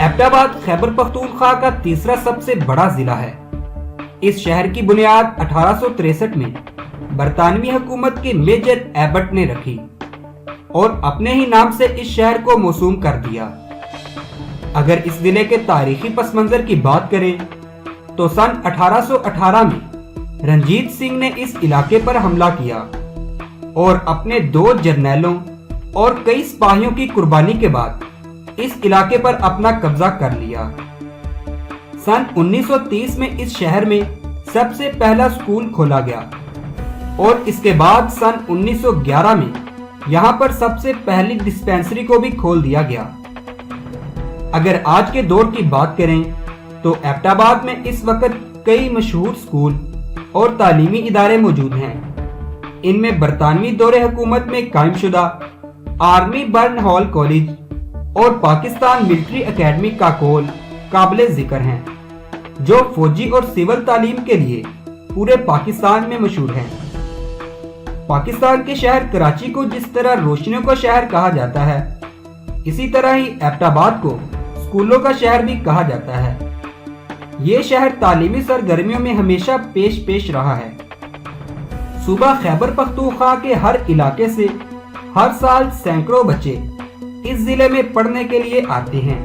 एबटाबाद खैबर पख्तूनख्वा का तीसरा सबसे बड़ा जिला है। इस शहर की बुनियाद 1863 में बरतानवी हुकूमत के मेजर एबट ने रखी और अपने ही नाम से इस शहर को मौसूम कर दिया। अगर इस जिले के तारीखी पस मंजर की बात करें तो सन 1818 में रंजीत सिंह ने इस इलाके पर हमला किया और अपने 2 जर्नैलों और कई सिपाहियों की कुर्बानी के बाद इस इलाके पर अपना कब्जा कर लिया। सन 1930 में इस शहर में सबसे पहला स्कूल खोला गया और इसके बाद सन 1911 में यहाँ पर सबसे पहली डिस्पेंसरी को भी खोल दिया गया। अगर आज के दौर की बात करें तो एबटाबाद में इस वक्त कई मशहूर स्कूल और तालीमी इदारे मौजूद हैं। इनमें बरतानवी दौरे हुकूमत में कायम शुदा आर्मी बर्न हॉल कॉलेज और पाकिस्तान मिलिट्री एकेडमी काकोल काबिले जिक्र हैं, जो फौजी और सिविल तालीम के लिए पूरे पाकिस्तान में मशहूर हैं। पाकिस्तान के शहर कराची को जिस तरह रोशनियों का शहर कहा जाता है, इसी तरह ही एबटाबाद को स्कूलों का शहर भी कहा जाता है। ये शहर तालीमी सरगर्मियों में हमेशा पेश रहा है। सूबा खैबर पख्तूनख्वा के हर इलाके से हर साल सैकड़ों बच्चे इस जिले में पढ़ने के लिए आते हैं।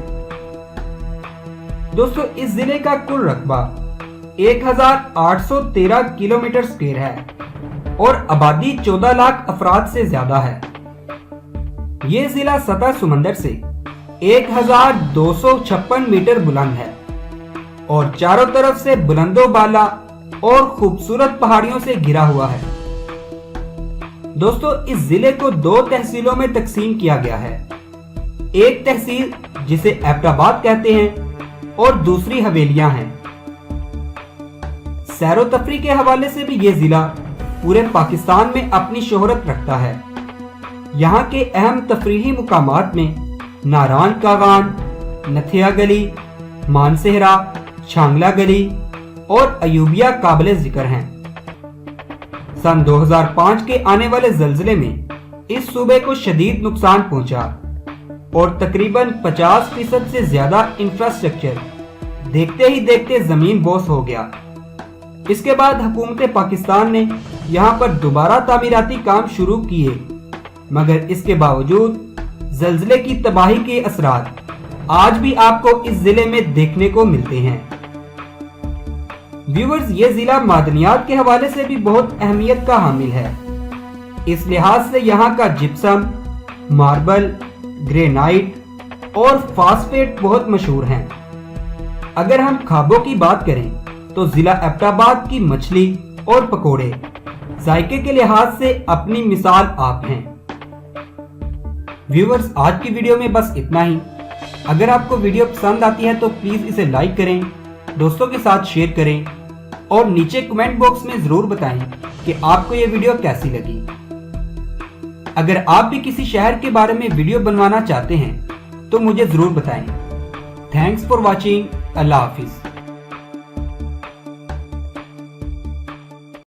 दोस्तों, इस जिले का कुल रकबा 1813 किलोमीटर स्क्वायर है और आबादी 14 लाख अफराद से ज्यादा है। ये जिला सतह समंदर से 1256 मीटर बुलंद है और चारों तरफ से बुलंदो बाला और खूबसूरत पहाड़ियों से घिरा हुआ है। दोस्तों, इस जिले को 2 तहसीलों में तकसीम किया गया है। एक तहसील जिसे एबटाबाद कहते हैं और दूसरी हवेलियां हैं। सैरो तफरी के हवाले से भी ये जिला पूरे पाकिस्तान में अपनी शोहरत रखता है। यहाँ के अहम तफरीही मुकामात में नारान कागान, नथिया गली, मानसेहरा, छांगला गली और अयूबिया काबिले जिक्र हैं। सन 2005 के आने वाले ज़ल्ज़ले में इस सूबे को शदीद नुकसान पहुंचा और तकरीबन 50% से ज्यादा इंफ्रास्ट्रक्चर देखते ही देखते जमीन बोस हो गया। इसके बाद हुकूमत पाकिस्तान ने यहाँ पर दोबारा तामीराती काम शुरू किए, मगर इसके बावजूद ज़ल्ज़ले की तबाही के असरात आज भी आपको इस जिले में देखने को मिलते हैं। व्यूअर्स, ये जिला मादनियात के हवाले से भी बहुत अहमियत का हामिल है। इस लिहाज से यहाँ का जिप्सम, मार्बल, ग्रेनाइट और फास्फेट बहुत मशहूर हैं। अगर हम खाबों की बात करें तो जिला एबटाबाद की मछली और पकोड़े जायके के लिहाज से अपनी मिसाल आप हैं। व्यूअर्स, आज की वीडियो में बस इतना ही। अगर आपको वीडियो पसंद आती है तो प्लीज इसे लाइक करें, दोस्तों के साथ शेयर करें और नीचे कमेंट बॉक्स में जरूर बताएं कि आपको ये वीडियो कैसी लगी। अगर आप भी किसी शहर के बारे में वीडियो बनवाना चाहते हैं तो मुझे जरूर बताएं। Thanks for watching. Allah Hafiz.